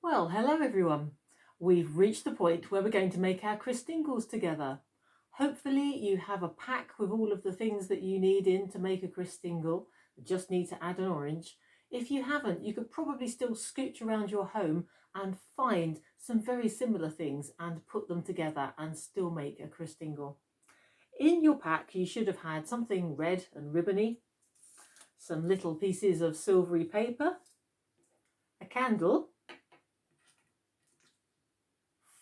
Well, hello everyone. We've reached the point where we're going to make our Christingles together. Hopefully you have a pack with all of the things that you need in to make a Christingle. You just need to add an orange. If you haven't, you could probably still scooch around your home and find some very similar things and put them together and still make a Christingle. In your pack you should have had something red and ribbony, some little pieces of silvery paper, a candle,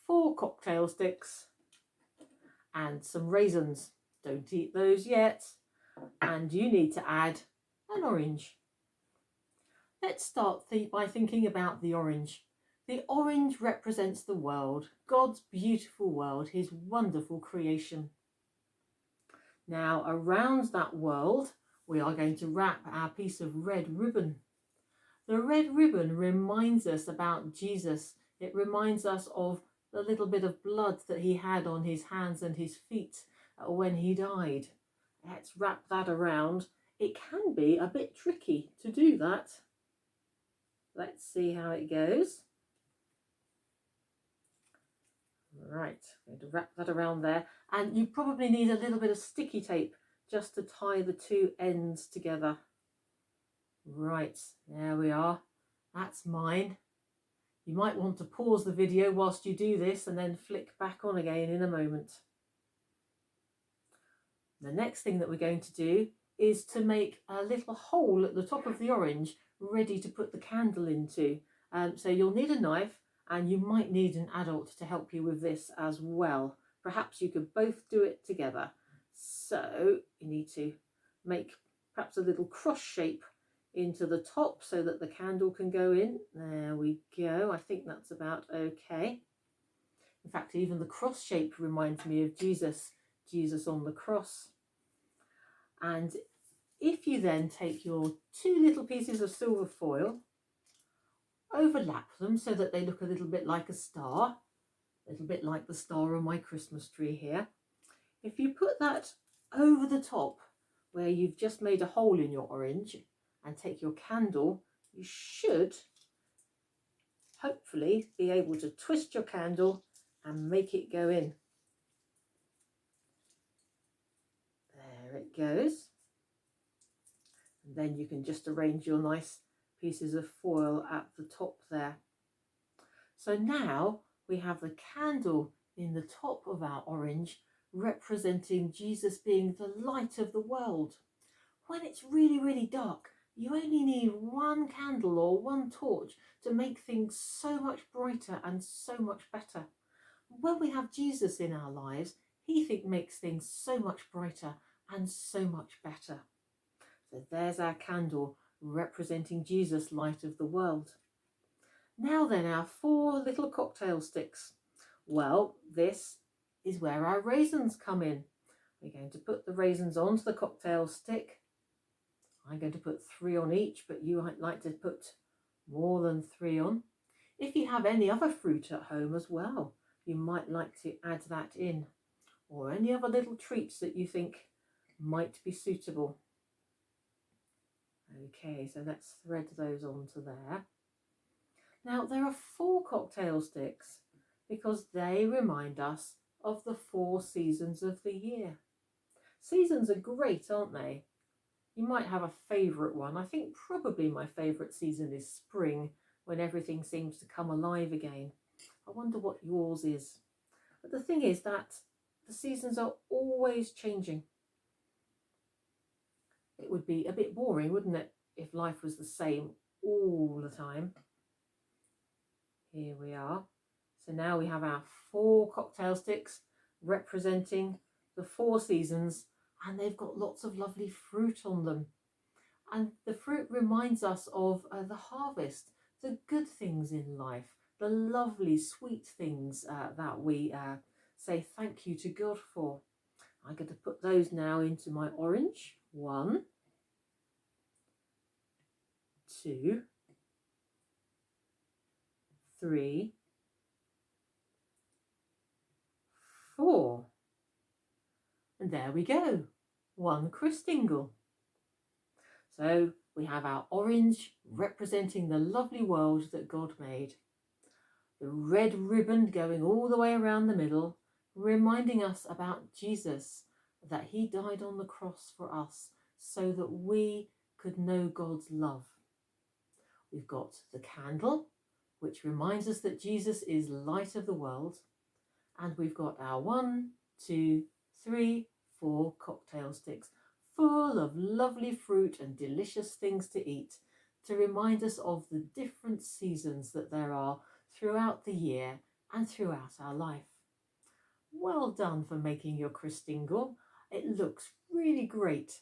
4 cocktail sticks and some raisins. Don't eat those yet. And you need to add an orange. Let's start by thinking about the orange. The orange represents the world, God's beautiful world, his wonderful creation. Now around that world we are going to wrap our piece of red ribbon. The red ribbon reminds us about Jesus. It reminds us of the little bit of blood that he had on his hands and his feet when he died. Let's wrap that around. It can be a bit tricky to do that. Let's see how it goes. Right, I'm going to wrap that around there. And you probably need a little bit of sticky tape just to tie the two ends together. Right, there we are. That's mine. You might want to pause the video whilst you do this and then flick back on again in a moment. The next thing that we're going to do is to make a little hole at the top of the orange ready to put the candle into. So you'll need a knife and you might need an adult to help you with this as well. Perhaps you could both do it together. So you need to make perhaps a little cross shape into the top so that the candle can go in. There we go. I think that's about okay. In fact, even the cross shape reminds me of Jesus on the cross. And if you then take your 2 little pieces of silver foil, overlap them so that they look a little bit like a star, a little bit like the star on my Christmas tree here. If you put that over the top where you've just made a hole in your orange, and take your candle, you should hopefully be able to twist your candle and make it go in. There it goes. And then you can just arrange your nice pieces of foil at the top there. So now we have the candle in the top of our orange representing Jesus being the light of the world. When it's really, really dark, you only need 1 candle or 1 torch to make things so much brighter and so much better. When we have Jesus in our lives, he makes things so much brighter and so much better. So there's our candle representing Jesus, light of the world. Now then, our 4 little cocktail sticks. Well, this is where our raisins come in. We're going to put the raisins onto the cocktail stick. I'm going to put 3 on each, but you might like to put more than 3 on. If you have any other fruit at home as well, you might like to add that in, or any other little treats that you think might be suitable. Okay, so let's thread those onto there. Now there are 4 cocktail sticks because they remind us of the 4 seasons of the year. Seasons are great, aren't they? You might have a favourite one. I think probably my favourite season is spring, when everything seems to come alive again. I wonder what yours is. But the thing is that the seasons are always changing. It would be a bit boring, wouldn't it, if life was the same all the time. Here we are. So now we have our 4 cocktail sticks representing the 4 seasons, and they've got lots of lovely fruit on them. And the fruit reminds us of the harvest, the good things in life, the lovely sweet things that we say thank you to God for. I'm going to put those now into my orange. 1, 2, 3, 4. And there we go, 1 Christingle. So we have our orange representing the lovely world that God made. the red ribbon going all the way around the middle, reminding us about Jesus, that he died on the cross for us so that we could know God's love. We've got the candle, which reminds us that Jesus is light of the world. And we've got our 1, 2, 3, 4 cocktail sticks full of lovely fruit and delicious things to eat to remind us of the different seasons that there are throughout the year and throughout our life. Well done for making your Christingle. It looks really great.